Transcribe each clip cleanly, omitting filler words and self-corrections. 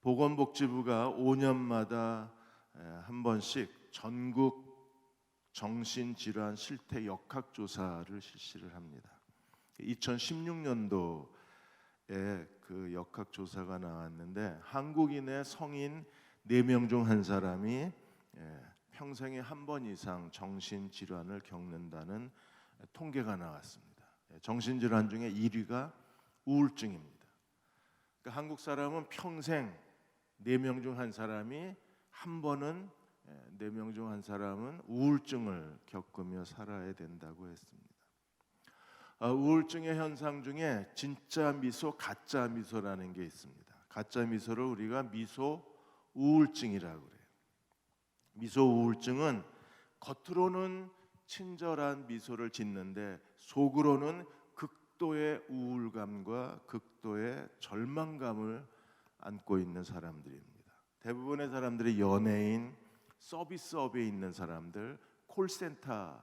보건복지부가 5년마다 한 번씩 전국 정신질환 실태 역학조사를 실시를 합니다. 2016년도에 그 역학조사가 나왔는데 한국인의 성인 4명 중 한 사람이 평생에 한 번 이상 정신질환을 겪는다는 통계가 나왔습니다. 정신질환 중에 1위가 우울증입니다. 그러니까 한국 사람은 평생 4명 중 한 사람이 한 번은 4명 중 한 사람은 우울증을 겪으며 살아야 된다고 했습니다. 우울증의 현상 중에 진짜 미소, 가짜 미소라는 게 있습니다. 가짜 미소를 우리가 미소 우울증이라고 그래요. 미소 우울증은 겉으로는 친절한 미소를 짓는데 속으로는 극도의 우울감과 극도의 절망감을 안고 있는 사람들입니다. 대부분의 사람들이 연예인, 서비스업에 있는 사람들, 콜센터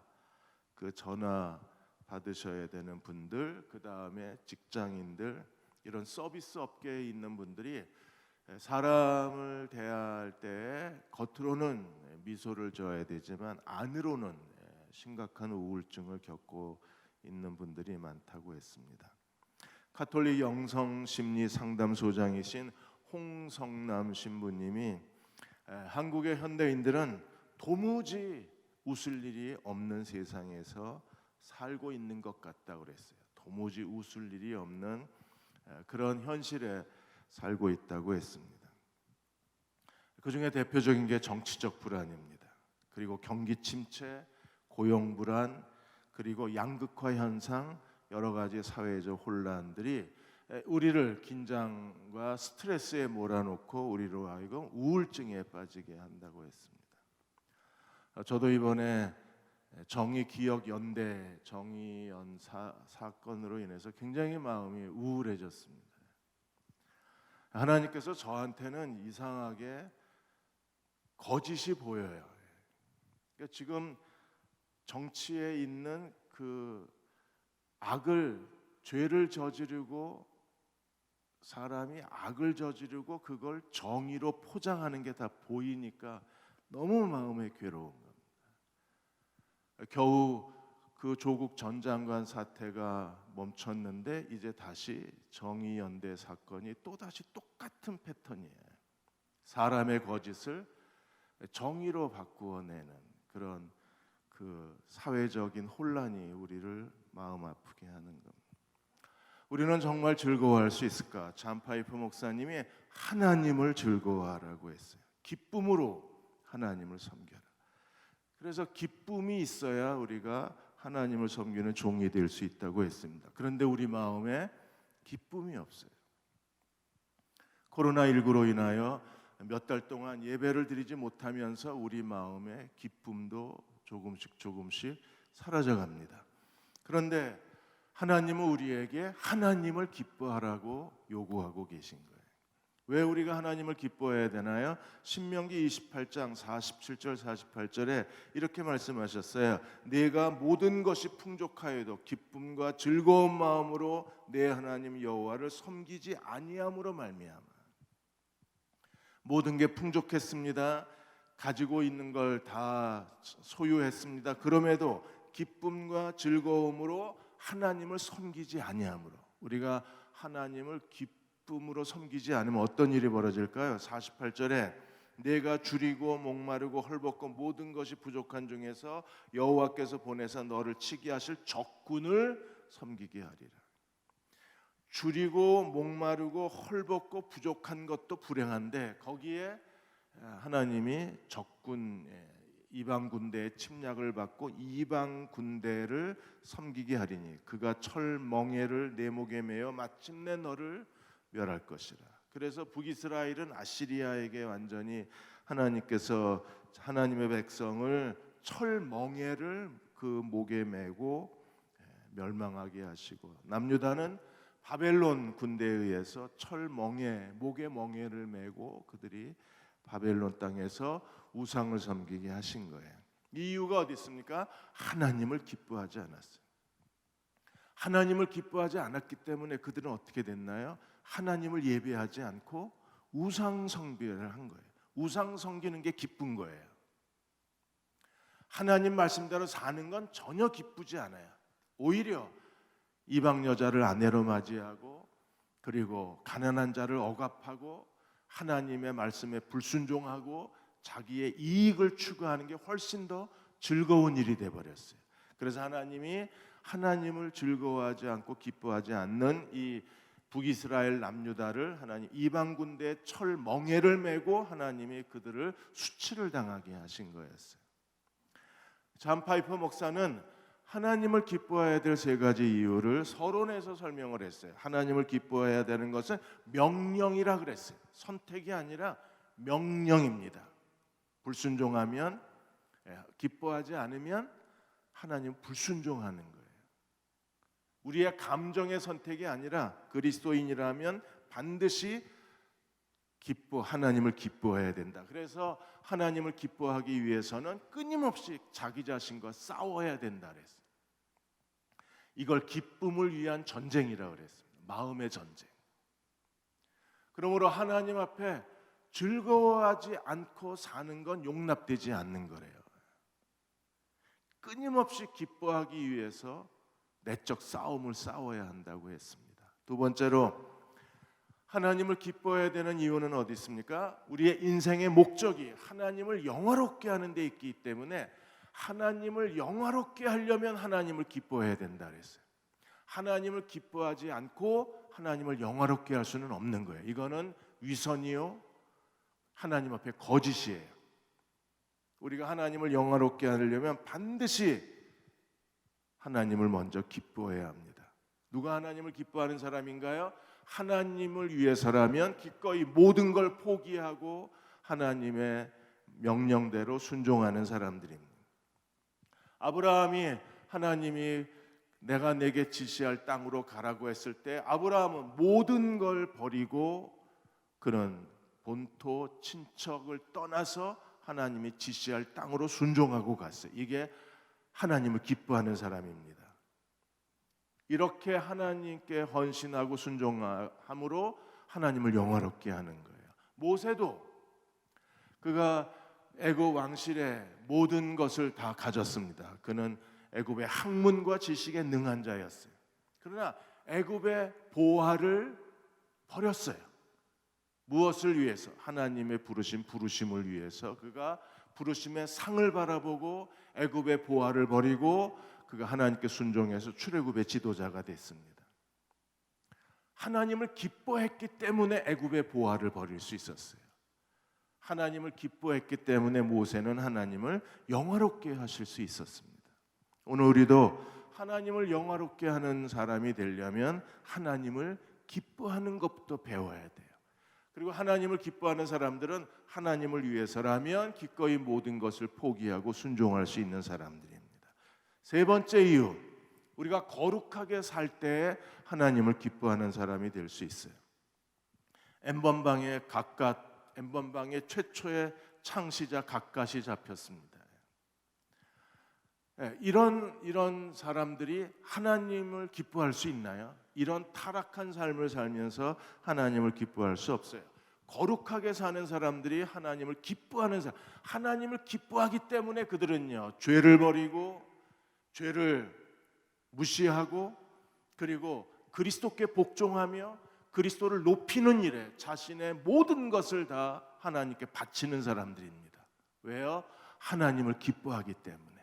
그 전화 받으셔야 되는 분들, 그 다음에 직장인들, 이런 서비스 업계에 있는 분들이 사람을 대할 때 겉으로는 미소를 지어야 되지만 안으로는 심각한 우울증을 겪고 있는 분들이 많다고 했습니다. 가톨릭 영성심리상담소장이신 홍성남 신부님이 한국의 현대인들은 도무지 웃을 일이 없는 세상에서 살고 있는 것 같다고 그랬어요. 도무지 웃을 일이 없는 그런 현실에 살고 있다고 했습니다. 그 중에 대표적인 게 정치적 불안입니다. 그리고 경기 침체, 고용 불안, 그리고 양극화 현상, 여러 가지 사회적 혼란들이 우리를 긴장과 스트레스에 몰아넣고 우리로 하여금 우울증에 빠지게 한다고 했습니다. 저도 이번에 정의기억연대 정의연 사건으로 인해서 굉장히 마음이 우울해졌습니다. 하나님께서 저한테는 이상하게 거짓이 보여요. 그러니까 지금 정치에 있는 그 악을, 죄를 저지르고 사람이 악을 저지르고 그걸 정의로 포장하는 게 다 보이니까 너무 마음에 괴로운 겁니다. 겨우 그 조국 전 장관 사태가 멈췄는데 이제 다시 정의연대 사건이 또다시 똑같은 패턴이에요. 사람의 거짓을 정의로 바꾸어내는 그런 그 사회적인 혼란이 우리를 마음 아프게 하는 겁니다. 우리는 정말 즐거워할 수 있을까? 잔파이프 목사님이 하나님을 즐거워하라고 했어요. 기쁨으로 하나님을 섬겨라. 그래서 기쁨이 있어야 우리가 하나님을 섬기는 종이 될 수 있다고 했습니다. 그런데 우리 마음에 기쁨이 없어요. 코로나19로 인하여 몇 달 동안 예배를 드리지 못하면서 우리 마음의 기쁨도 조금씩 사라져갑니다. 그런데 하나님은 우리에게 하나님을 기뻐하라고 요구하고 계신 거예요. 왜 우리가 하나님을 기뻐해야 되나요? 신명기 28장 47절 48절에 이렇게 말씀하셨어요. 내가 모든 것이 풍족하여도 기쁨과 즐거운 마음으로 내 하나님 여호와를 섬기지 아니함으로 말미암아. 모든 게 풍족했습니다. 가지고 있는 걸 다 소유했습니다. 그럼에도 기쁨과 즐거움으로 하나님을 섬기지 아니함으로, 우리가 하나님을 기쁨으로 섬기지 않으면 어떤 일이 벌어질까요? 48절에 내가 줄이고 목마르고 헐벗고 모든 것이 부족한 중에서 여호와께서 보내사 너를 치게 하실 적군을 섬기게 하리라. 줄이고 목마르고 헐벗고 부족한 것도 불행한데 거기에 하나님이 적군, 이방 군대의 침략을 받고 이방 군대를 섬기게 하리니 그가 철멍에를 내 목에 매어 마침내 너를 멸할 것이라. 그래서 북이스라엘은 아시리아에게 완전히 하나님께서 하나님의 백성을 철멍에를 그 목에 매고 멸망하게 하시고, 남유다는 바벨론 군대에 의해서 철멍에, 목에 멍에를 메고 그들이 바벨론 땅에서 우상을 섬기게 하신 거예요. 이 이유가 어디 있습니까? 하나님을 기뻐하지 않았어요. 하나님을 기뻐하지 않았기 때문에 그들은 어떻게 됐나요? 하나님을 예배하지 않고 우상 숭배를 한 거예요. 우상 섬기는 게 기쁜 거예요. 하나님 말씀대로 사는 건 전혀 기쁘지 않아요. 오히려 이방 여자를 아내로 맞이하고 그리고 가난한 자를 억압하고 하나님의 말씀에 불순종하고 자기의 이익을 추구하는 게 훨씬 더 즐거운 일이 돼버렸어요. 그래서 하나님이 하나님을 즐거워하지 않고 기뻐하지 않는 이 북이스라엘 남유다를 하나님 이방 군대의 철 멍에를 메고 하나님이 그들을 수치를 당하게 하신 거였어요. 잔 파이퍼 목사는 하나님을 기뻐해야 될 세 가지 이유를 서론에서 설명을 했어요. 하나님을 기뻐해야 되는 것은 명령이라 그랬어요. 선택이 아니라 명령입니다. 불순종하면, 기뻐하지 않으면 하나님 불순종하는 거예요. 우리의 감정의 선택이 아니라 그리스도인이라면 반드시 하나님을 기뻐해야 된다. 그래서 하나님을 기뻐하기 위해서는 끊임없이 자기 자신과 싸워야 된다 그랬어요. 이걸 기쁨을 위한 전쟁이라고 그랬습니다. 마음의 전쟁. 그러므로 하나님 앞에 즐거워하지 않고 사는 건 용납되지 않는 거래요. 끊임없이 기뻐하기 위해서 내적 싸움을 싸워야 한다고 했습니다. 두 번째로 하나님을 기뻐해야 되는 이유는 어디 있습니까? 우리의 인생의 목적이 하나님을 영화롭게 하는 데 있기 때문에 하나님을 영화롭게 하려면 하나님을 기뻐해야 된다 그랬어요. 하나님을 기뻐하지 않고 하나님을 영화롭게 할 수는 없는 거예요. 이거는 위선이요, 하나님 앞에 거짓이에요. 우리가 하나님을 영화롭게 하려면 반드시 하나님을 먼저 기뻐해야 합니다. 누가 하나님을 기뻐하는 사람인가요? 하나님을 위해서라면 기꺼이 모든 걸 포기하고 하나님의 명령대로 순종하는 사람들입니다. 아브라함이 하나님이 내가 내게 지시할 땅으로 가라고 했을 때 아브라함은 모든 걸 버리고 그는 본토 친척을 떠나서 하나님이 지시할 땅으로 순종하고 갔어요. 이게 하나님을 기뻐하는 사람입니다. 이렇게 하나님께 헌신하고 순종함으로 하나님을 영화롭게 하는 거예요. 모세도 그가 애굽 왕실의 모든 것을 다 가졌습니다. 그는 애굽의 학문과 지식에 능한 자였어요. 그러나 애굽의 보화를 버렸어요. 무엇을 위해서? 하나님의 부르심을 위해서. 그가 부르심의 상을 바라보고 애굽의 보화를 버리고 그가 하나님께 순종해서 출애굽의 지도자가 됐습니다. 하나님을 기뻐했기 때문에 애굽의 보화를 버릴 수 있었어요. 하나님을 기뻐했기 때문에 모세는 하나님을 영화롭게 하실 수 있었습니다. 오늘 우리도 하나님을 영화롭게 하는 사람이 되려면 하나님을 기뻐하는 것부터 배워야 돼요. 그리고 하나님을 기뻐하는 사람들은 하나님을 위해서라면 기꺼이 모든 것을 포기하고 순종할 수 있는 사람들입니다. 세 번째 이유, 우리가 거룩하게 살 때 하나님을 기뻐하는 사람이 될 수 있어요. 엠번방의 최초의 창시자 갓갓이 잡혔습니다. 이런 사람들이 하나님을 기뻐할 수 있나요? 이런 타락한 삶을 살면서 하나님을 기뻐할 수 없어요. 거룩하게 사는 사람들이 하나님을 기뻐하는 사람, 하나님을 기뻐하기 때문에 그들은요, 죄를 버리고 죄를 무시하고 그리고 그리스도께 복종하며 그리스도를 높이는 일에 자신의 모든 것을 다 하나님께 바치는 사람들입니다. 왜요? 하나님을 기뻐하기 때문에.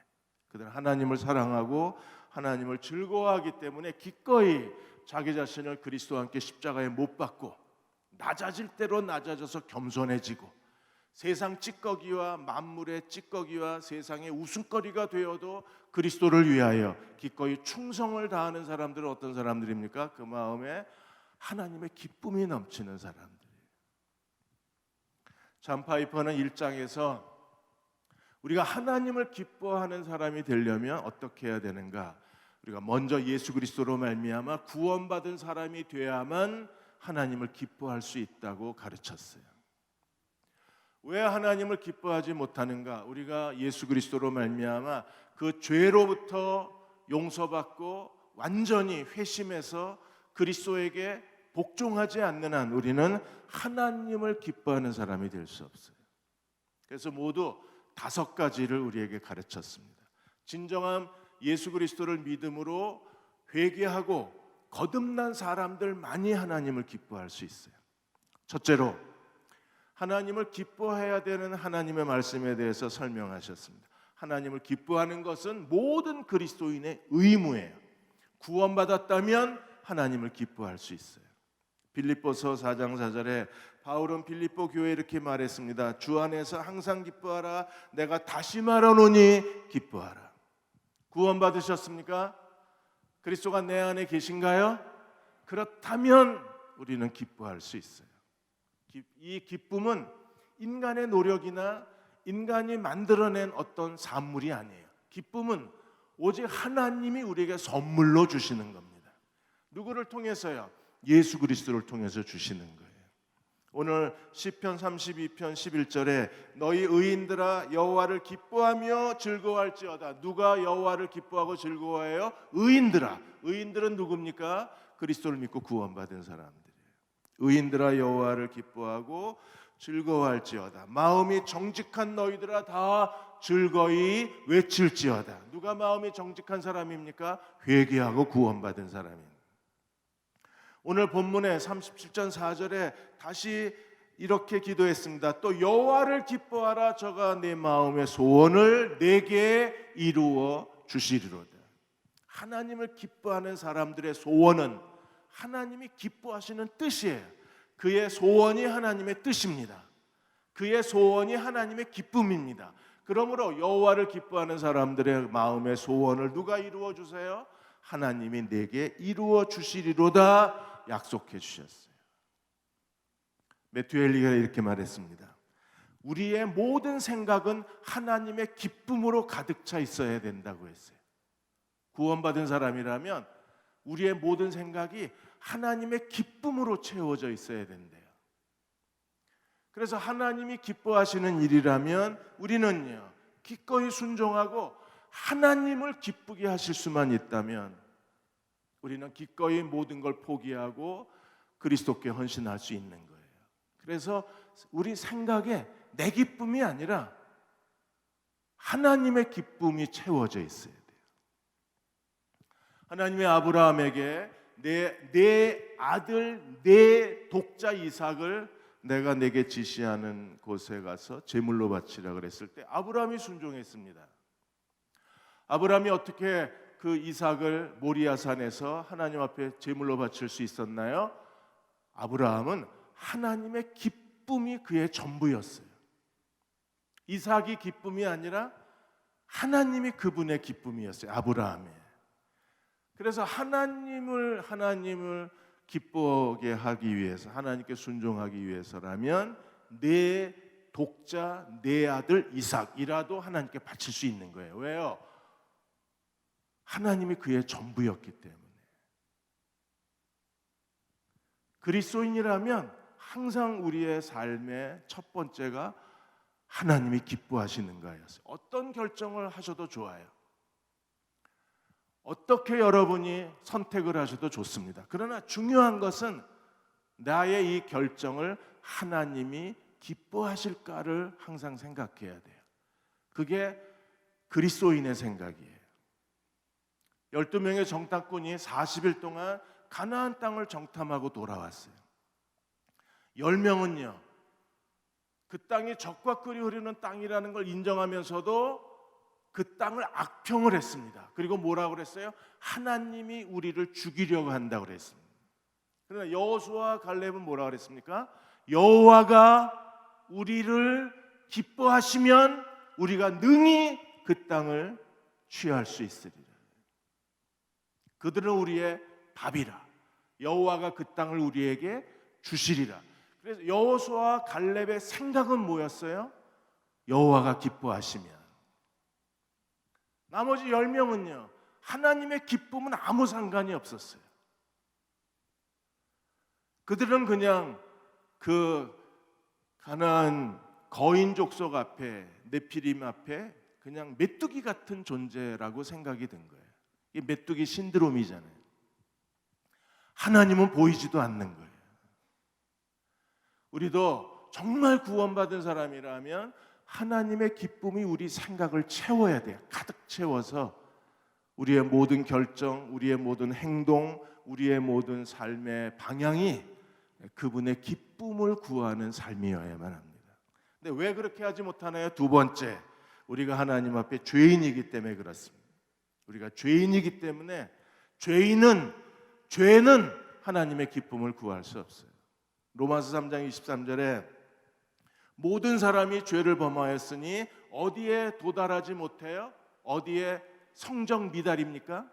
그들은 하나님을 사랑하고 하나님을 즐거워하기 때문에 기꺼이 자기 자신을 그리스도와 함께 십자가에 못 박고 낮아질 대로 낮아져서 겸손해지고 세상 찌꺼기와 만물의 찌꺼기와 세상의 웃음거리가 되어도 그리스도를 위하여 기꺼이 충성을 다하는 사람들은 어떤 사람들입니까? 그 마음에 하나님의 기쁨이 넘치는 사람들이에요. 잔 파이퍼는 1장에서 우리가 하나님을 기뻐하는 사람이 되려면 어떻게 해야 되는가? 우리가 먼저 예수 그리스도로 말미암아 구원받은 사람이 되어야만 하나님을 기뻐할 수 있다고 가르쳤어요. 왜 하나님을 기뻐하지 못하는가? 우리가 예수 그리스도로 말미암아 그 죄로부터 용서받고 완전히 회심해서 그리스도에게 복종하지 않는 한 우리는 하나님을 기뻐하는 사람이 될 수 없어요. 그래서 모두 5가지를 우리에게 가르쳤습니다. 진정한 예수 그리스도를 믿음으로 회개하고 거듭난 사람들만이 하나님을 기뻐할 수 있어요. 첫째로 하나님을 기뻐해야 되는 하나님의 말씀에 대해서 설명하셨습니다. 하나님을 기뻐하는 것은 모든 그리스도인의 의무예요. 구원받았다면 하나님을 기뻐할 수 있어요. 빌립보서 4장 4절에 바울은 빌립보 교회에 이렇게 말했습니다. 주 안에서 항상 기뻐하라. 내가 다시 말하노니 기뻐하라. 구원받으셨습니까? 그리스도가 내 안에 계신가요? 그렇다면 우리는 기뻐할 수 있어요. 이 기쁨은 인간의 노력이나 인간이 만들어낸 어떤 산물이 아니에요. 기쁨은 오직 하나님이 우리에게 선물로 주시는 겁니다. 누구를 통해서요? 예수 그리스도를 통해서 주시는 거예요. 오늘 시편 32편 11절에 너희 의인들아 여호와를 기뻐하며 즐거워할지어다. 누가 여호와를 기뻐하고 즐거워해요? 의인들아. 의인들은 누굽니까? 그리스도를 믿고 구원받은 사람들이에요. 의인들아 여호와를 기뻐하고 즐거워할지어다. 마음이 정직한 너희들아 다 즐거이 외칠지어다. 누가 마음이 정직한 사람입니까? 회개하고 구원받은 사람입니다. 오늘 본문의 37장 4절에 다시 이렇게 기도했습니다. 또 여호와를 기뻐하라. 저가 내 마음의 소원을 내게 이루어 주시리로다. 하나님을 기뻐하는 사람들의 소원은 하나님이 기뻐하시는 뜻이에요. 그의 소원이 하나님의 뜻입니다. 그의 소원이 하나님의 기쁨입니다. 그러므로 여호와를 기뻐하는 사람들의 마음의 소원을 누가 이루어 주세요? 하나님이 내게 이루어 주시리로다 약속해 주셨어요. 매튜 헨리가 이렇게 말했습니다. 우리의 모든 생각은 하나님의 기쁨으로 가득 차 있어야 된다고 했어요. 구원받은 사람이라면 우리의 모든 생각이 하나님의 기쁨으로 채워져 있어야 된대요. 그래서 하나님이 기뻐하시는 일이라면 우리는요 기꺼이 순종하고 하나님을 기쁘게 하실 수만 있다면 우리는 기꺼이 모든 걸 포기하고 그리스도께 헌신할 수 있는 거예요. 그래서 우리 생각에 내 기쁨이 아니라 하나님의 기쁨이 채워져 있어야 돼요. 하나님의 아브라함에게 내 아들 내 독자 이삭을 내가 내게 지시하는 곳에 가서 제물로 바치라 그랬을 때 아브라함이 순종했습니다. 아브라함이 어떻게 그 이삭을 모리아산에서 하나님 앞에 제물로 바칠 수 있었나요? 아브라함은 하나님의 기쁨이 그의 전부였어요. 이삭이 기쁨이 아니라 하나님이 그분의 기쁨이었어요. 아브라함의. 그래서 하나님을 기쁘게 하기 위해서 하나님께 순종하기 위해서라면 내 독자 내 아들 이삭이라도 하나님께 바칠 수 있는 거예요. 왜요? 하나님이 그의 전부였기 때문에. 그리스도인이라면 항상 우리의 삶의 첫 번째가 하나님이 기뻐하시는 거였어요. 어떤 결정을 하셔도 좋아요. 어떻게 여러분이 선택을 하셔도 좋습니다. 그러나 중요한 것은 나의 이 결정을 하나님이 기뻐하실까를 항상 생각해야 돼요. 그게 그리스도인의 생각이에요. 12명의 정탐꾼이 40일 동안 가나안 땅을 정탐하고 돌아왔어요. 10명은요 그 땅이 적과 꿀이 흐르는 땅이라는 걸 인정하면서도 그 땅을 악평을 했습니다. 그리고 뭐라고 그랬어요? 하나님이 우리를 죽이려고 한다고 그랬습니다. 그러나 여호수아와 갈렙은 뭐라고 그랬습니까? 여호와가 우리를 기뻐하시면 우리가 능히 그 땅을 취할 수 있으리라. 그들은 우리의 밥이라. 여호와가 그 땅을 우리에게 주시리라. 그래서 여호수아와 갈렙의 생각은 뭐였어요? 여호와가 기뻐하시면. 나머지 10명은요 하나님의 기쁨은 아무 상관이 없었어요. 그들은 그냥 그 가나안 거인 족속 앞에 네피림 앞에 그냥 메뚜기 같은 존재라고 생각이 든 거예요. 이게 메뚜기 신드롬이잖아요. 하나님은 보이지도 않는 거예요. 우리도 정말 구원받은 사람이라면 하나님의 기쁨이 우리 생각을 채워야 돼요. 가득 채워서 우리의 모든 결정, 우리의 모든 행동, 우리의 모든 삶의 방향이 그분의 기쁨을 구하는 삶이어야만 합니다. 근데 왜 그렇게 하지 못하나요? 두 번째, 우리가 하나님 앞에 죄인이기 때문에 그렇습니다. 우리가 죄인이기 때문에 죄는 하나님의 기쁨을 구할 수 없어요. 로마서 3장 23절에 모든 사람이 죄를 범하였으니 어디에 도달하지 못해요? 어디에 성적 미달입니까?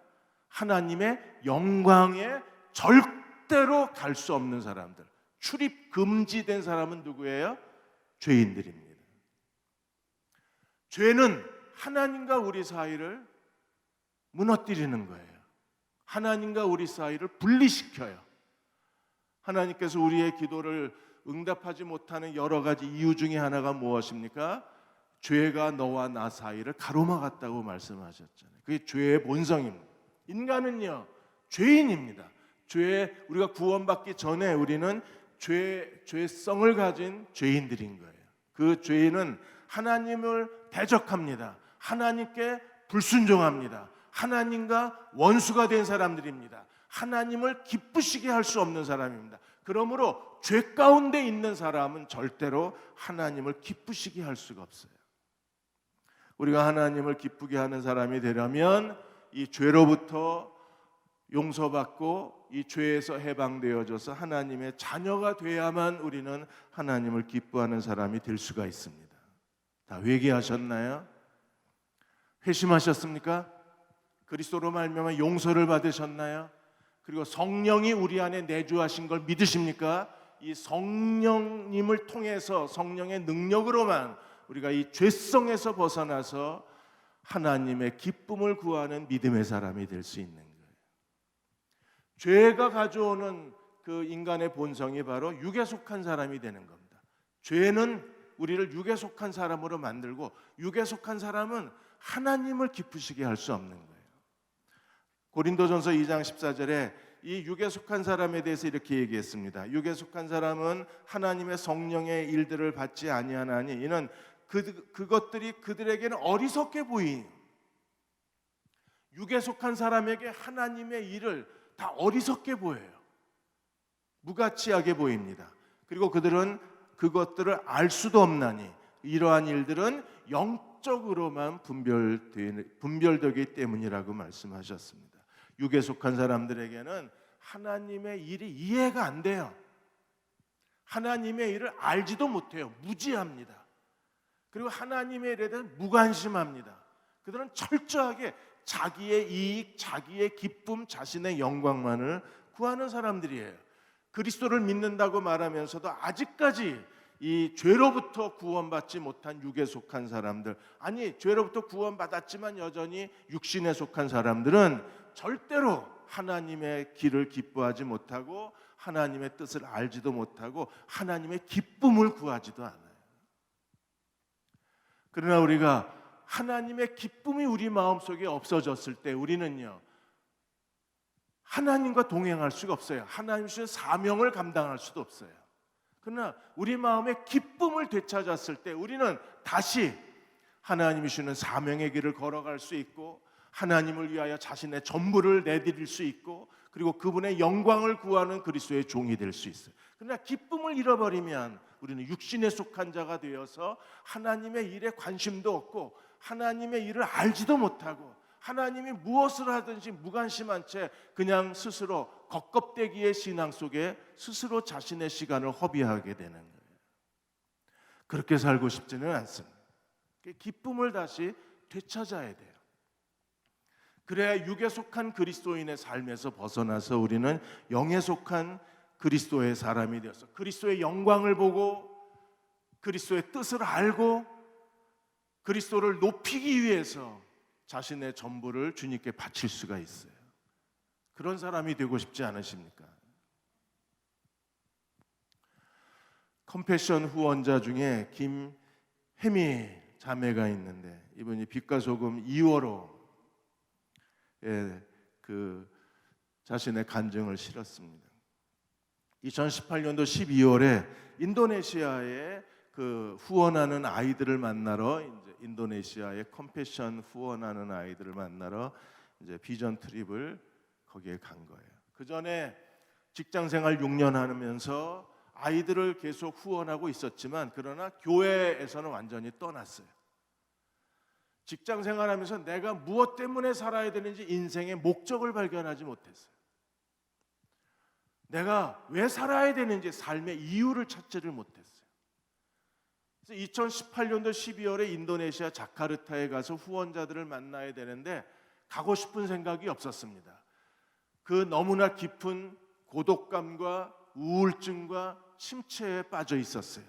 하나님의 영광에 절대로 갈 수 없는 사람들, 출입 금지된 사람은 누구예요? 죄인들입니다. 죄는 하나님과 우리 사이를 무너뜨리는 거예요. 하나님과 우리 사이를 분리시켜요. 하나님께서 우리의 기도를 응답하지 못하는 여러 가지 이유 중에 하나가 무엇입니까? 죄가 너와 나 사이를 가로막았다고 말씀하셨잖아요. 그게 죄의 본성입니다. 인간은요, 죄인입니다. 우리가 구원받기 전에 우리는 죄성을 가진 죄인들인 거예요. 그 죄인은 하나님을 대적합니다. 하나님께 불순종합니다. 하나님과 원수가 된 사람들입니다. 하나님을 기쁘시게 할 수 없는 사람입니다. 그러므로 죄 가운데 있는 사람은 절대로 하나님을 기쁘시게 할 수가 없어요. 우리가 하나님을 기쁘게 하는 사람이 되려면 이 죄로부터 용서받고 이 죄에서 해방되어져서 하나님의 자녀가 돼야만 우리는 하나님을 기뻐하는 사람이 될 수가 있습니다. 다 회개하셨나요? 회심하셨습니까? 그리스도로 말미암아 용서를 받으셨나요? 그리고 성령이 우리 안에 내주하신 걸 믿으십니까? 이 성령님을 통해서 성령의 능력으로만 우리가 이 죄성에서 벗어나서 하나님의 기쁨을 구하는 믿음의 사람이 될 수 있는 거예요. 죄가 가져오는 그 인간의 본성이 바로 육에 속한 사람이 되는 겁니다. 죄는 우리를 육에 속한 사람으로 만들고 육에 속한 사람은 하나님을 기쁘시게 할 수 없는 거예요. 고린도전서 2장 14절에 이 육에 속한 사람에 대해서 이렇게 얘기했습니다. 육에 속한 사람은 하나님의 성령의 일들을 받지 아니하나니 이는 그것들이 그들에게는 어리석게 보이니, 육에 속한 사람에게 하나님의 일을 다 어리석게 보여요. 무가치하게 보입니다. 그리고 그들은 그것들을 알 수도 없나니 이러한 일들은 영적으로만 분별되기 때문이라고 말씀하셨습니다. 육에 속한 사람들에게는 하나님의 일이 이해가 안 돼요. 하나님의 일을 알지도 못해요. 무지합니다. 그리고 하나님의 일에 대해서 무관심합니다. 그들은 철저하게 자기의 이익, 자기의 기쁨, 자신의 영광만을 구하는 사람들이에요. 그리스도를 믿는다고 말하면서도 아직까지 이 죄로부터 구원받지 못한 육에 속한 사람들, 아니 죄로부터 구원받았지만 여전히 육신에 속한 사람들은 절대로 하나님의 길을 기뻐하지 못하고 하나님의 뜻을 알지도 못하고 하나님의 기쁨을 구하지도 않아요. 그러나 우리가 하나님의 기쁨이 우리 마음속에 없어졌을 때 우리는요, 하나님과 동행할 수가 없어요. 하나님 주신 사명을 감당할 수도 없어요. 그러나 우리 마음에 기쁨을 되찾았을 때 우리는 다시 하나님이 주는 사명의 길을 걸어갈 수 있고 하나님을 위하여 자신의 전부를 내드릴 수 있고 그리고 그분의 영광을 구하는 그리스도의 종이 될 수 있어요. 그러나 기쁨을 잃어버리면 우리는 육신에 속한 자가 되어서 하나님의 일에 관심도 없고 하나님의 일을 알지도 못하고 하나님이 무엇을 하든지 무관심한 채 그냥 스스로 겉껍데기의 신앙 속에 스스로 자신의 시간을 허비하게 되는 거예요. 그렇게 살고 싶지는 않습니다. 기쁨을 다시 되찾아야 돼요. 그래야 육에 속한 그리스도인의 삶에서 벗어나서 우리는 영에 속한 그리스도의 사람이 되어서 그리스도의 영광을 보고 그리스도의 뜻을 알고 그리스도를 높이기 위해서 자신의 전부를 주님께 바칠 수가 있어요. 그런 사람이 되고 싶지 않으십니까? 컴패션 후원자 중에 김혜미 자매가 있는데 이분이 빛과 소금 2호로 자신의 간증을 실었습니다. 2018년도 12월에 인도네시아에 그 후원하는 아이들을 만나러 이제 인도네시아의 컴패션 후원하는 아이들을 만나러 이제 비전 트립을 거기에 간 거예요. 그 전에 직장 생활 6년 하면서 아이들을 계속 후원하고 있었지만 그러나 교회에서는 완전히 떠났어요. 직장 생활하면서 내가 무엇 때문에 살아야 되는지 인생의 목적을 발견하지 못했어요. 내가 왜 살아야 되는지 삶의 이유를 찾지를 못했어요. 그래서 2018년도 12월에 인도네시아 자카르타에 가서 후원자들을 만나야 되는데 가고 싶은 생각이 없었습니다. 그 너무나 깊은 고독감과 우울증과 침체에 빠져 있었어요.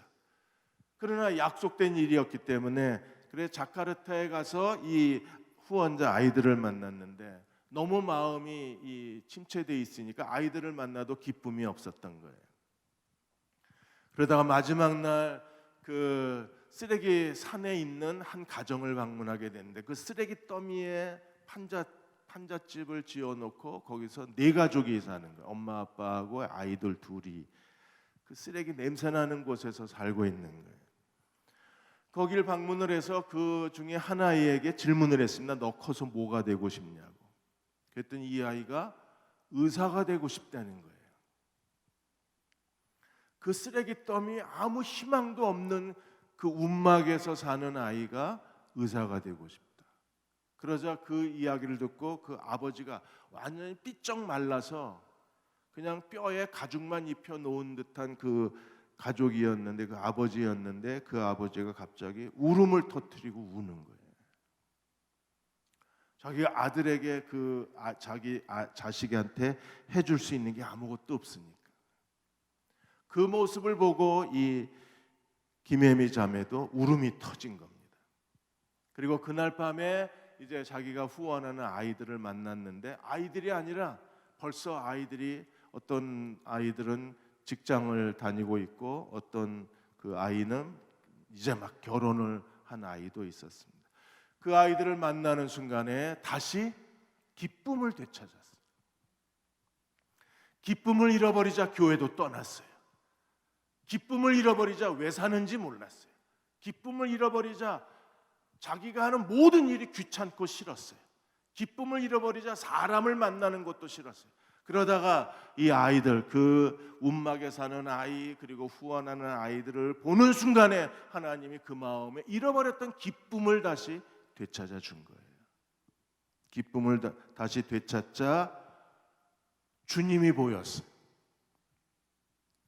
그러나 약속된 일이었기 때문에 그래 자카르타에 가서 이 후원자 아이들을 만났는데 너무 마음이 이 침체돼 있으니까 아이들을 만나도 기쁨이 없었던 거예요. 그러다가 마지막 날 그 쓰레기 산에 있는 한 가정을 방문하게 됐는데 그 쓰레기 더미에 판잣집을 지어놓고 거기서 4가족이 사는 거예요. 엄마 아빠하고 아이들 둘이 그 쓰레기 냄새나는 곳에서 살고 있는 거예요. 거기를 방문을 해서 그 중에 한 아이에게 질문을 했습니다. 너 커서 뭐가 되고 싶냐고. 그랬더니 이 아이가 의사가 되고 싶다는 거예요. 그 쓰레기 더미 아무 희망도 없는 그 움막에서 사는 아이가 의사가 되고 싶다. 그러자 그 이야기를 듣고 그 아버지가 완전히 삐쩍 말라서 그냥 뼈에 가죽만 입혀 놓은 듯한 그 가족이었는데 그 아버지였는데 그 아버지가 갑자기 울음을 터뜨리고 우는 거예요. 자기 아들에게 자기 자식한테 해줄 수 있는 게 아무것도 없으니까. 그 모습을 보고 이 김혜미 자매도 울음이 터진 겁니다. 그리고 그날 밤에 이제 자기가 후원하는 아이들을 만났는데 아이들이 아니라 벌써 아이들이 어떤 아이들은 직장을 다니고 있고 어떤 그 아이는 이제 막 결혼을 한 아이도 있었습니다. 그 아이들을 만나는 순간에 다시 기쁨을 되찾았어요. 기쁨을 잃어버리자 교회도 떠났어요. 기쁨을 잃어버리자 왜 사는지 몰랐어요. 기쁨을 잃어버리자 자기가 하는 모든 일이 귀찮고 싫었어요. 기쁨을 잃어버리자 사람을 만나는 것도 싫었어요. 그러다가 이 아이들, 그 움막에 사는 아이 그리고 후원하는 아이들을 보는 순간에 하나님이 그 마음에 잃어버렸던 기쁨을 다시 되찾아 준 거예요. 기쁨을 다시 되찾자 주님이 보였어요.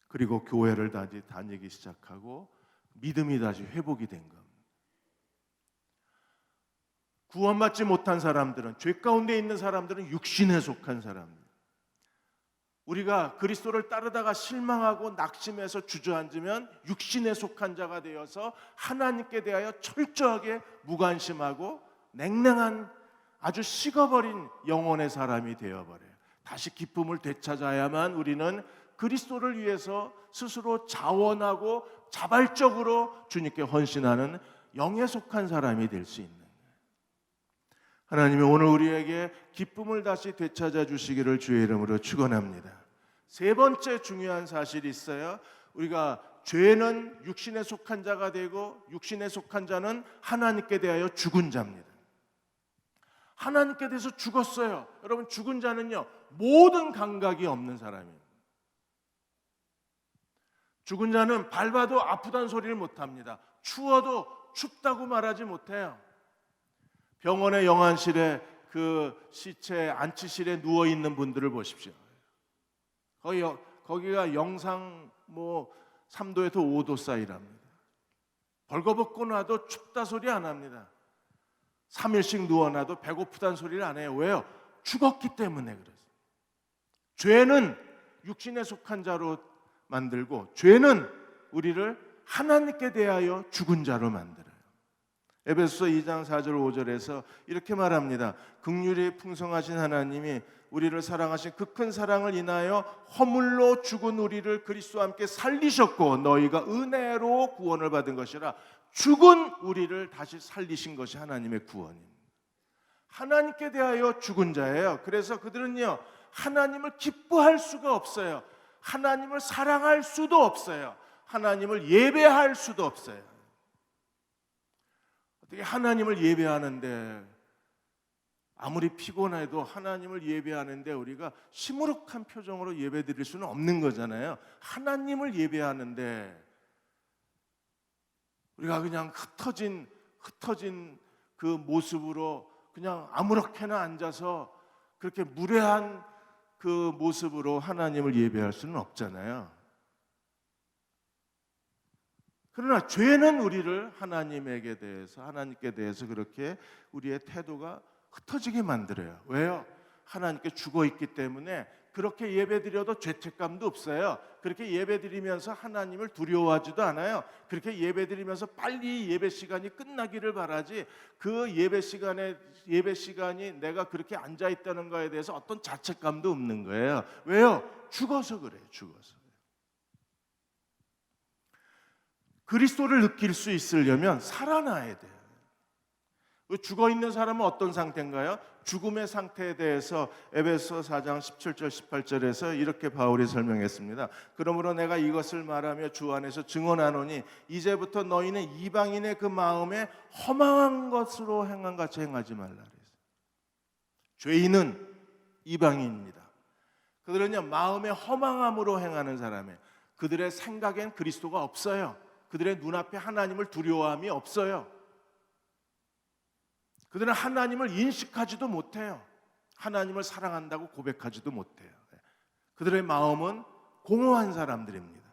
그리고 교회를 다시 다니기 시작하고 믿음이 다시 회복이 된 겁니다. 구원받지 못한 사람들은, 죄 가운데 있는 사람들은 육신에 속한 사람들. 우리가 그리스도를 따르다가 실망하고 낙심해서 주저앉으면 육신에 속한 자가 되어서 하나님께 대하여 철저하게 무관심하고 냉랭한 아주 식어버린 영혼의 사람이 되어버려요. 다시 기쁨을 되찾아야만 우리는 그리스도를 위해서 스스로 자원하고 자발적으로 주님께 헌신하는 영에 속한 사람이 될 수 있는 거예요. 하나님이 오늘 우리에게 기쁨을 다시 되찾아 주시기를 주의 이름으로 축원합니다. 세 번째 중요한 사실이 있어요. 우리가 죄는 육신에 속한 자가 되고 육신에 속한 자는 하나님께 대하여 죽은 자입니다. 하나님께 대해서 죽었어요. 여러분, 죽은 자는요 모든 감각이 없는 사람이에요. 죽은 자는 밟아도 아프다는 소리를 못합니다. 추워도 춥다고 말하지 못해요. 병원의 영안실에 그 시체 안치실에 누워 있는 분들을 보십시오. 거기가 영상 3도에서 5도 사이랍니다. 벌거벗고 놔도 춥다 소리 안 합니다. 3일씩 누워놔도 배고프다는 소리를 안 해요. 왜요? 죽었기 때문에 그래서. 죄는 육신에 속한 자로 만들고 죄는 우리를 하나님께 대하여 죽은 자로 만들어요. 에베소서 2장 4절 5절에서 이렇게 말합니다. 긍휼이 풍성하신 하나님이 우리를 사랑하신 그 큰 사랑을 인하여 허물로 죽은 우리를 그리스도와 함께 살리셨고 너희가 은혜로 구원을 받은 것이라. 죽은 우리를 다시 살리신 것이 하나님의 구원입니다. 하나님께 대하여 죽은 자예요. 그래서 그들은요 하나님을 기뻐할 수가 없어요. 하나님을 사랑할 수도 없어요. 하나님을 예배할 수도 없어요. 어떻게 하나님을 예배하는데, 아무리 피곤해도 하나님을 예배하는데 우리가 시무룩한 표정으로 예배드릴 수는 없는 거잖아요. 하나님을 예배하는데 우리가 그냥 흩어진 그 모습으로 그냥 아무렇게나 앉아서 그렇게 무례한 그 모습으로 하나님을 예배할 수는 없잖아요. 그러나 죄는 우리를 하나님께 대해서 그렇게 우리의 태도가 흩어지게 만들어요. 왜요? 하나님께 죽어 있기 때문에 그렇게 예배드려도 죄책감도 없어요. 그렇게 예배드리면서 하나님을 두려워하지도 않아요. 그렇게 예배드리면서 빨리 예배 시간이 끝나기를 바라지, 그 예배 시간이 내가 그렇게 앉아 있다는 거에 대해서 어떤 자책감도 없는 거예요. 왜요? 죽어서 그래요. 죽어서. 그리스도를 느낄 수 있으려면 살아나야 돼요. 죽어 있는 사람은 어떤 상태인가요? 죽음의 상태에 대해서 에베소 4장 17절 18절에서 이렇게 바울이 설명했습니다. 그러므로 내가 이것을 말하며 주 안에서 증언하노니 이제부터 너희는 이방인의 그 마음에 허망한 것으로 행한 같이 행하지 말라 그랬어요. 죄인은 이방인입니다. 그들은요, 마음의 허망함으로 행하는 사람이에요. 그들의 생각엔 그리스도가 없어요. 그들의 눈앞에 하나님을 두려워함이 없어요. 그들은 하나님을 인식하지도 못해요. 하나님을 사랑한다고 고백하지도 못해요. 그들의 마음은 공허한 사람들입니다.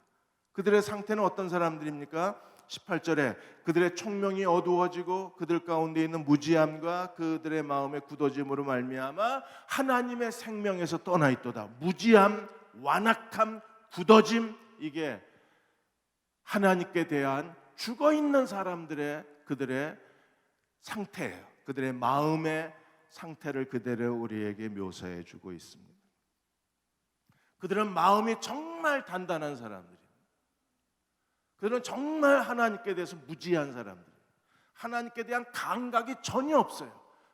그들의 상태는 어떤 사람들입니까? 18절에 그들의 총명이 어두워지고 그들 가운데 있는 무지함과 그들의 마음의 굳어짐으로 말미암아 하나님의 생명에서 떠나 있도다. 무지함, 완악함, 굳어짐, 이게 하나님께 대한 죽어있는 사람들의 그들의 상태예요. 그들의 마음의 상태를 그대로 우리에게 묘사해 주고 있습니다. 그들은 마음이 정말 단단한 사람들이에요. 그들은 정말 하나님께 대해서 무지한 사람들이에요. 하나님께 대한 감각이 전혀 없어요.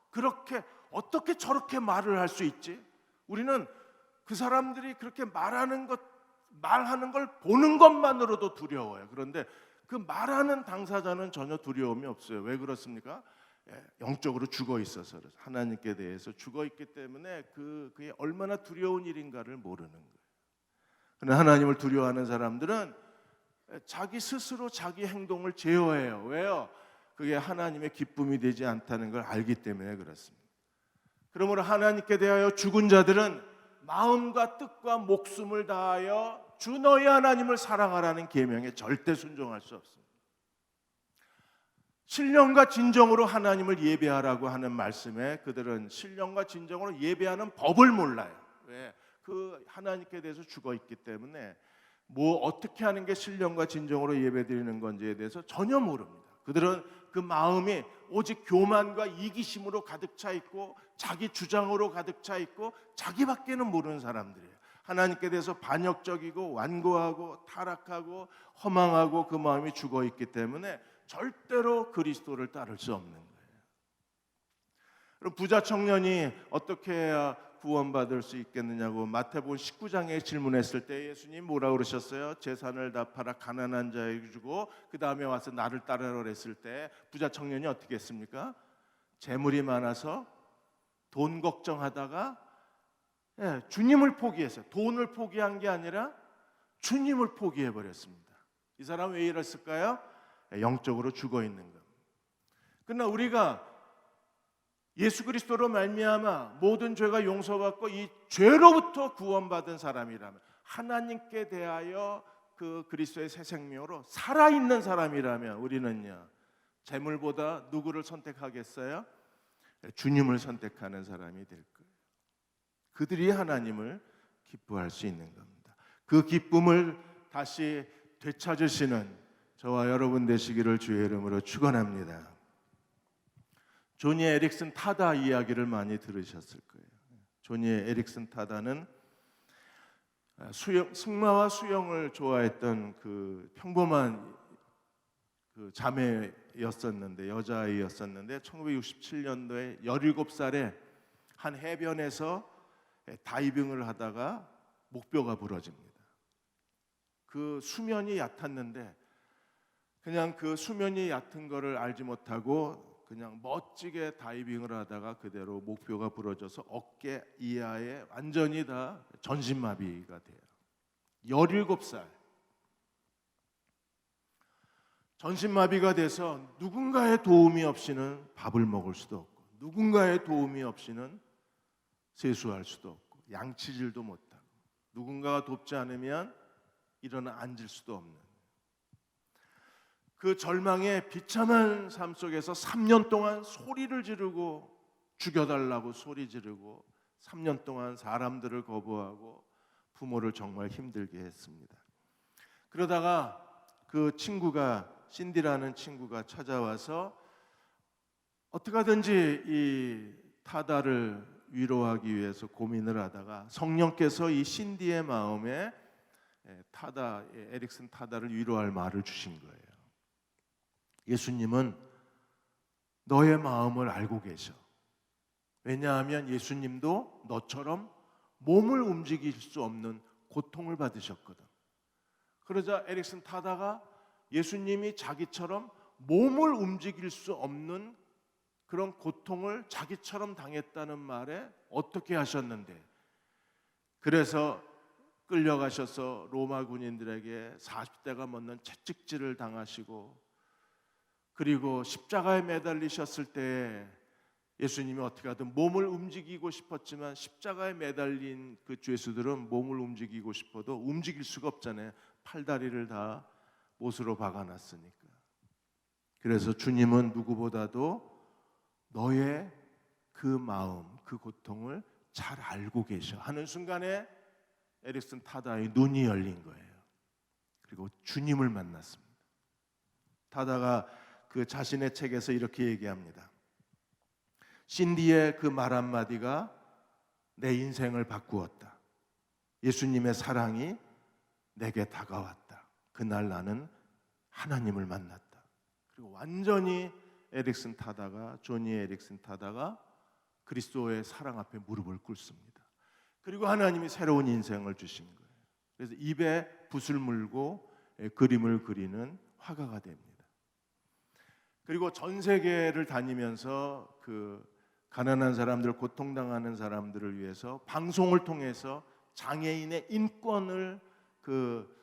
그렇게 어떻게 저렇게 말을 할 수 있지? 우리는 그 사람들이 그렇게 말하는 걸 보는 것만으로도 두려워요. 그런데 그 말하는 당사자는 전혀 두려움이 없어요. 왜 그렇습니까? 영적으로 죽어 있어서, 하나님께 대해서 죽어 있기 때문에 그게 얼마나 두려운 일인가를 모르는 거예요. 그러나 하나님을 두려워하는 사람들은 자기 스스로 자기 행동을 제어해요. 왜요? 그게 하나님의 기쁨이 되지 않다는 걸 알기 때문에 그렇습니다. 그러므로 하나님께 대하여 죽은 자들은 마음과 뜻과 목숨을 다하여 주 너희 하나님을 사랑하라는 계명에 절대 순종할 수 없습니다. 신령과 진정으로 하나님을 예배하라고 하는 말씀에 그들은 신령과 진정으로 예배하는 법을 몰라요. 왜? 그 하나님께 대해서 죽어 있기 때문에 뭐 어떻게 하는 게 신령과 진정으로 예배드리는 건지에 대해서 전혀 모릅니다. 그들은 그 마음이 오직 교만과 이기심으로 가득 차 있고 자기 주장으로 가득 차 있고 자기밖에는 모르는 사람들이에요. 하나님께 대해서 반역적이고 완고하고 타락하고 허망하고 그 마음이 죽어 있기 때문에 절대로 그리스도를 따를 수 없는 거예요. 그럼 부자 청년이 어떻게 해야 구원받을 수 있겠느냐고 마태복음 19장에 질문했을 때 예수님 뭐라 그러셨어요? 재산을 다 팔아 가난한 자에게 주고 그 다음에 와서 나를 따르라 그랬을 때 부자 청년이 어떻게 했습니까? 재물이 많아서 돈 걱정하다가 주님을 포기했어요. 돈을 포기한 게 아니라 주님을 포기해버렸습니다. 이 사람 왜 이랬을까요? 영적으로 죽어 있는 겁니다. 그러나 우리가 예수 그리스도로 말미암아 모든 죄가 용서받고 이 죄로부터 구원받은 사람이라면, 하나님께 대하여 그 그리스도의 새 생명으로 살아있는 사람이라면 우리는요, 재물보다 누구를 선택하겠어요? 주님을 선택하는 사람이 될 거예요. 그들이 하나님을 기뻐할 수 있는 겁니다. 그 기쁨을 다시 되찾으시는 저와 여러분 되시기를 주의 이름으로 축원합니다. 조니 에릭슨 타다 이야기를 많이 들으셨을 거예요. 조니 에릭슨 타다는 승마와 수영을 좋아했던 그 평범한 그 자매였었는데, 여자아이였었는데 1967년도에 17살에 한 해변에서 다이빙을 하다가 목뼈가 부러집니다. 그 수면이 얕았는데 그냥 그 수면이 얕은 거를 알지 못하고 그냥 멋지게 다이빙을 하다가 그대로 목표가 부러져서 어깨 이하에 완전히 다 전신마비가 돼요. 17살. 전신마비가 돼서 누군가의 도움이 없이는 밥을 먹을 수도 없고 누군가의 도움이 없이는 세수할 수도 없고 양치질도 못하고 누군가가 돕지 않으면 일어나 앉을 수도 없는 그 절망의 비참한 삶 속에서 3년 동안 소리를 지르고 죽여달라고 소리 지르고 3년 동안 사람들을 거부하고 부모를 정말 힘들게 했습니다. 그러다가 그 친구가 신디라는 친구가 찾아와서 어떻게 하든지 이 타다를 위로하기 위해서 고민을 하다가 성령께서 이 신디의 마음에 에릭슨 타다를 위로할 말을 주신 거예요. 예수님은 너의 마음을 알고 계셔. 왜냐하면 예수님도 너처럼 몸을 움직일 수 없는 고통을 받으셨거든. 그러자 에릭슨 타다가 예수님이 자기처럼 몸을 움직일 수 없는 그런 고통을 자기처럼 당했다는 말에 어떻게 하셨는데, 그래서 끌려가셔서 로마 군인들에게 40대가 넘는 채찍질을 당하시고, 그리고 십자가에 매달리셨을 때 예수님이 어떻게 하든 몸을 움직이고 싶었지만 십자가에 매달린 그 죄수들은 몸을 움직이고 싶어도 움직일 수가 없잖아요. 팔다리를 다 못으로 박아놨으니까. 그래서 주님은 누구보다도 너의 그 마음, 그 고통을 잘 알고 계셔 하는 순간에 에릭슨 타다의 눈이 열린 거예요. 그리고 주님을 만났습니다. 타다가 그 자신의 책에서 이렇게 얘기합니다. 신디의 그 말 한마디가 내 인생을 바꾸었다. 예수님의 사랑이 내게 다가왔다. 그날 나는 하나님을 만났다. 그리고 완전히 에릭슨 타다가, 조니 에릭슨 타다가 그리스도의 사랑 앞에 무릎을 꿇습니다. 그리고 하나님이 새로운 인생을 주신 거예요. 그래서 입에 붓을 물고 그림을 그리는 화가가 됩니다. 그리고 전 세계를 다니면서 그 가난한 사람들, 고통당하는 사람들을 위해서 방송을 통해서 장애인의 인권을 그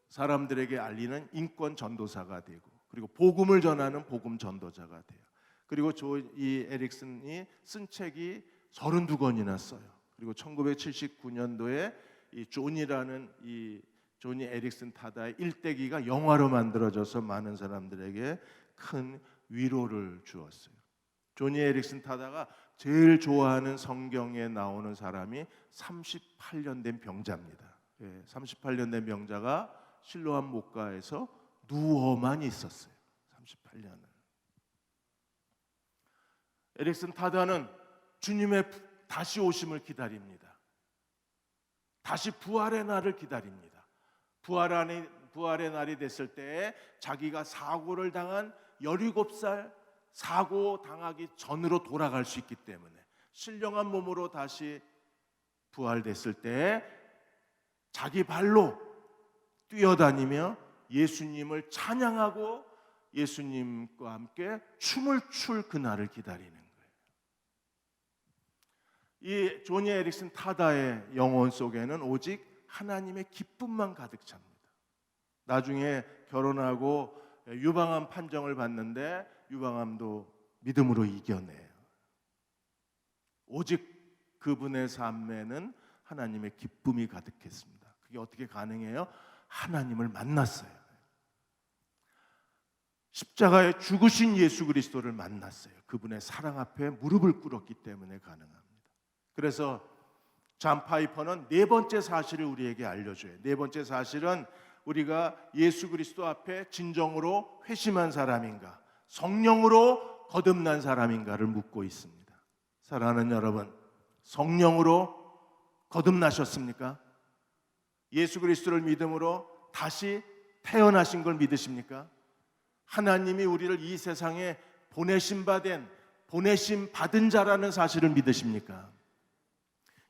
사람들에게 알리는 인권 전도사가 되고, 그리고 복음을 전하는 복음 전도자가 돼요. 그리고 이 에릭슨이 쓴 책이 32권이나 써요. 그리고 1979년도에 이 존이라는 이 조니 에릭슨 타다의 일대기가 영화로 만들어져서 많은 사람들에게 큰 위로를 주었어요. 조니 에릭슨 타다가 제일 좋아하는 성경에 나오는 사람이 38년 된 병자입니다. 38년 된 병자가 실로암 목가에서 누워만 있었어요. 38년을. 에릭슨 타다는 주님의 다시 오심을 기다립니다. 다시 부활의 날을 기다립니다. 부활의 날이 됐을 때 자기가 사고를 당한 17살 사고 당하기 전으로 돌아갈 수 있기 때문에 신령한 몸으로 다시 부활됐을 때 자기 발로 뛰어다니며 예수님을 찬양하고 예수님과 함께 춤을 출 그날을 기다리는 거예요. 이 조니 에릭슨 타다의 영혼 속에는 오직 하나님의 기쁨만 가득 찹니다. 나중에 결혼하고 유방암 판정을 받는데 유방암도 믿음으로 이겨내요. 오직 그분의 삶에는 하나님의 기쁨이 가득했습니다. 그게 어떻게 가능해요? 하나님을 만났어요. 십자가에 죽으신 예수 그리스도를 만났어요. 그분의 사랑 앞에 무릎을 꿇었기 때문에 가능합니다. 그래서 잔 파이퍼는 네 번째 사실을 우리에게 알려줘요. 네 번째 사실은 우리가 예수 그리스도 앞에 진정으로 회심한 사람인가, 성령으로 거듭난 사람인가를 묻고 있습니다. 사랑하는 여러분, 성령으로 거듭나셨습니까? 예수 그리스도를 믿음으로 다시 태어나신 걸 믿으십니까? 하나님이 우리를 이 세상에 보내심 받은 자라는 사실을 믿으십니까?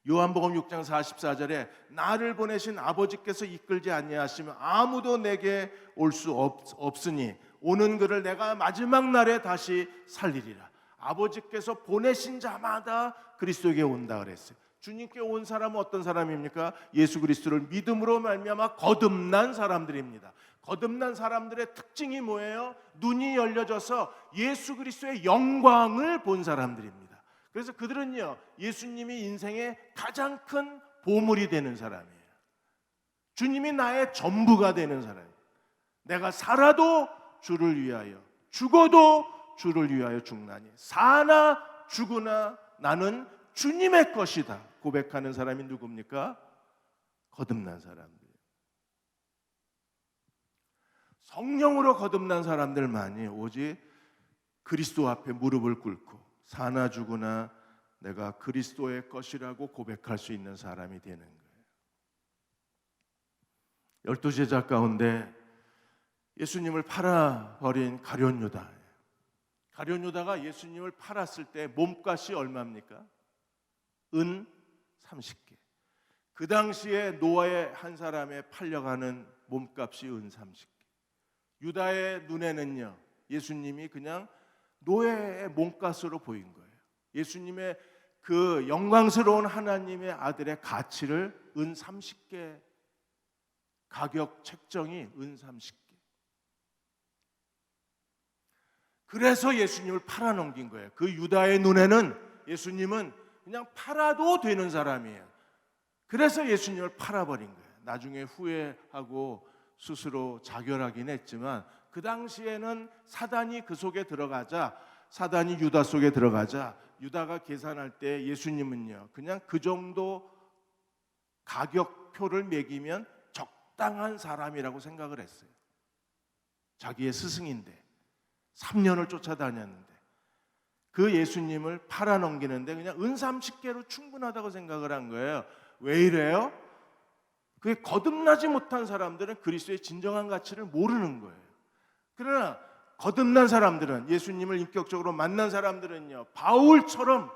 요한복음 6장 44절에 나를 보내신 아버지께서 이끌지 아니하시면 아무도 내게 올 수 없으니 오는 그를 내가 마지막 날에 다시 살리리라. 아버지께서 보내신 자마다 그리스도에게 온다 그랬어요. 주님께 온 사람은 어떤 사람입니까? 예수 그리스도를 믿음으로 말미암아 거듭난 사람들입니다. 거듭난 사람들의 특징이 뭐예요? 눈이 열려져서 예수 그리스도의 영광을 본 사람들입니다. 그래서 그들은요, 예수님이 인생의 가장 큰 보물이 되는 사람이에요. 주님이 나의 전부가 되는 사람이에요. 내가 살아도 주를 위하여, 죽어도 주를 위하여 죽나니 사나 죽으나 나는 주님의 것이다 고백하는 사람이 누굽니까? 거듭난 사람들이에요. 성령으로 거듭난 사람들만이 오직 그리스도 앞에 무릎을 꿇고 사나 죽으나 내가 그리스도의 것이라고 고백할 수 있는 사람이 되는 거예요. 12제자 가운데 예수님을 팔아버린 가룟 유다, 가룟 유다가 예수님을 팔았을 때 몸값이 얼마입니까? 은 30개. 그 당시에 노아의 한 사람의 팔려가는 몸값이 은 30개. 유다의 눈에는요, 예수님이 그냥 노예의 몸값으로 보인 거예요. 예수님의 그 영광스러운 하나님의 아들의 가치를 은 30개, 가격 책정이 은 30개. 그래서 예수님을 팔아넘긴 거예요. 그 유다의 눈에는 예수님은 그냥 팔아도 되는 사람이에요. 그래서 예수님을 팔아버린 거예요. 나중에 후회하고 스스로 자결하긴 했지만 그 당시에는 사단이 그 속에 들어가자, 사단이 유다 속에 들어가자 유다가 계산할 때 예수님은요, 그냥 그 정도 가격표를 매기면 적당한 사람이라고 생각을 했어요. 자기의 스승인데 3년을 쫓아다녔는데 그 예수님을 팔아넘기는데 그냥 은 30개로 충분하다고 생각을 한 거예요. 왜 이래요? 그게 거듭나지 못한 사람들은 그리스도의 진정한 가치를 모르는 거예요. 그러나 거듭난 사람들은, 예수님을 인격적으로 만난 사람들은요, 바울처럼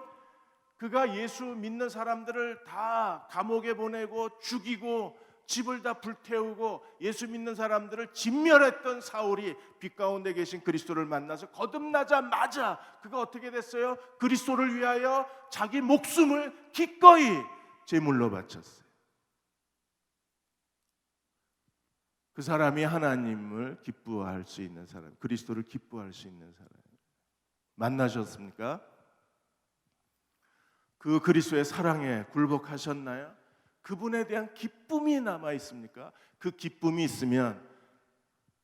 그가 예수 믿는 사람들을 다 감옥에 보내고 죽이고 집을 다 불태우고 예수 믿는 사람들을 진멸했던 사울이 빛 가운데 계신 그리스도를 만나서 거듭나자마자 그가 어떻게 됐어요? 그리스도를 위하여 자기 목숨을 기꺼이 제물로 바쳤어요. 그 사람이 하나님을 기뻐할 수 있는 사람, 그리스도를 기뻐할 수 있는 사람. 만나셨습니까? 그 그리스도의 사랑에 굴복하셨나요? 그분에 대한 기쁨이 남아 있습니까? 그 기쁨이 있으면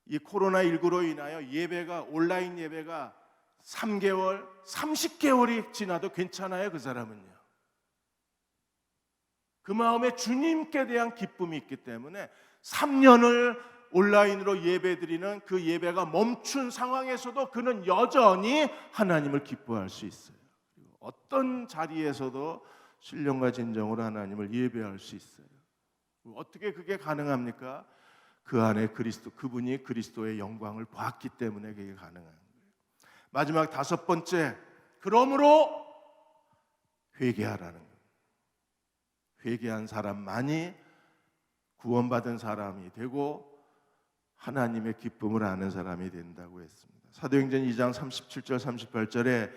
이 코로나19로 인하여 예배가, 온라인 예배가 3개월, 30개월이 지나도 괜찮아요. 그 사람은요. 그 마음에 주님께 대한 기쁨이 있기 때문에 3년을 온라인으로 예배드리는 그 예배가 멈춘 상황에서도 그는 여전히 하나님을 기뻐할 수 있어요. 어떤 자리에서도 신령과 진정으로 하나님을 예배할 수 있어요. 어떻게 그게 가능합니까? 그 안에 그리스도, 그분이 그리스도의 영광을 봤기 때문에 그게 가능한 거예요. 마지막 5번째, 그러므로 회개하라는 거예요. 회개한 사람만이 구원받은 사람이 되고 하나님의 기쁨을 아는 사람이 된다고 했습니다. 사도행전 2장 37절 38절에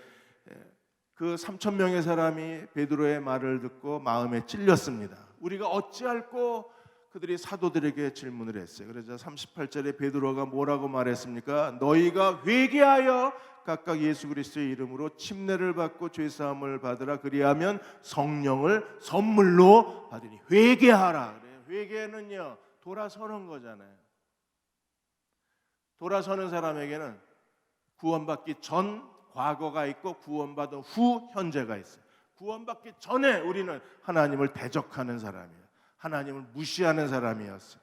그 3,000명의 사람이 베드로의 말을 듣고 마음에 찔렸습니다. 우리가 어찌할꼬? 그들이 사도들에게 질문을 했어요. 그래서 38절에 베드로가 뭐라고 말했습니까? 너희가 회개하여 각각 예수 그리스도의 이름으로 침례를 받고 죄사함을 받으라. 그리하면 성령을 선물로 받으니. 회개하라. 그래요. 회개는요, 돌아서는 거잖아요. 돌아서는 사람에게는 구원받기 전 과거가 있고 구원받은 후 현재가 있어요. 구원받기 전에 우리는 하나님을 대적하는 사람이에요. 하나님을 무시하는 사람이었어요.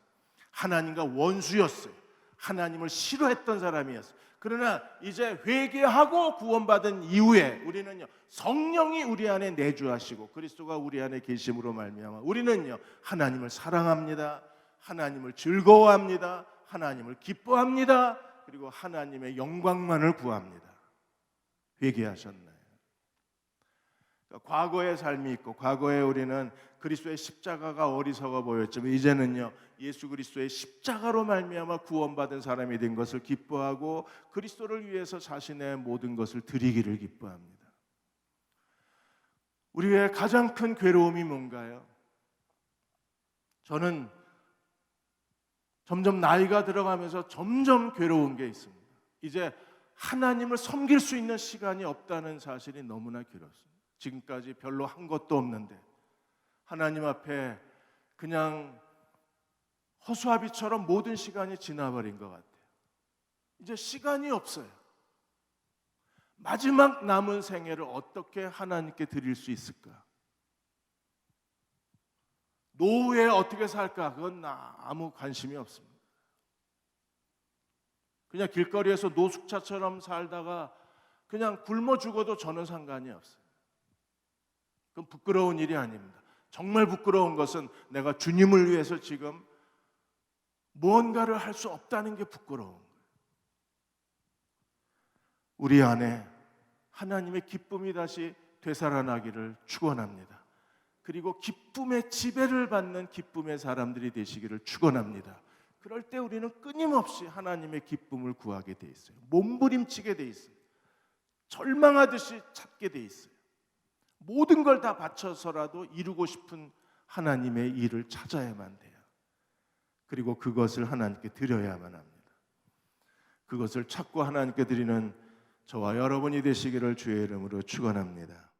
하나님과 원수였어요. 하나님을 싫어했던 사람이었어요. 그러나 이제 회개하고 구원받은 이후에 우리는요, 성령이 우리 안에 내주하시고 그리스도가 우리 안에 계심으로 말미암아 우리는요, 하나님을 사랑합니다. 하나님을 즐거워합니다. 하나님을 기뻐합니다. 그리고 하나님의 영광만을 구합니다. 회개하셨나요? 그러니까 과거의 삶이 있고, 과거에 우리는 그리스도의 십자가가 어리석어 보였지만 이제는요 예수 그리스도의 십자가로 말미암아 구원받은 사람이 된 것을 기뻐하고 그리스도를 위해서 자신의 모든 것을 드리기를 기뻐합니다. 우리의 가장 큰 괴로움이 뭔가요? 저는 점점 나이가 들어가면서 점점 괴로운 게 있습니다. 이제 하나님을 섬길 수 있는 시간이 없다는 사실이 너무나 괴롭습니다. 지금까지 별로 한 것도 없는데 하나님 앞에 그냥 허수아비처럼 모든 시간이 지나버린 것 같아요. 이제 시간이 없어요. 마지막 남은 생애를 어떻게 하나님께 드릴 수 있을까? 노후에 어떻게 살까? 그건 아무 관심이 없습니다. 그냥 길거리에서 노숙자처럼 살다가 그냥 굶어 죽어도 저는 상관이 없어요. 그건 부끄러운 일이 아닙니다. 정말 부끄러운 것은 내가 주님을 위해서 지금 무언가를 할 수 없다는 게 부끄러운 거예요. 우리 안에 하나님의 기쁨이 다시 되살아나기를 축원합니다. 그리고 기쁨의 지배를 받는 기쁨의 사람들이 되시기를 축원합니다. 그럴 때 우리는 끊임없이 하나님의 기쁨을 구하게 돼 있어요. 몸부림치게 돼 있어요. 절망하듯이 찾게 돼 있어요. 모든 걸 다 바쳐서라도 이루고 싶은 하나님의 일을 찾아야만 돼요. 그리고 그것을 하나님께 드려야만 합니다. 그것을 찾고 하나님께 드리는 저와 여러분이 되시기를 주의 이름으로 축원합니다.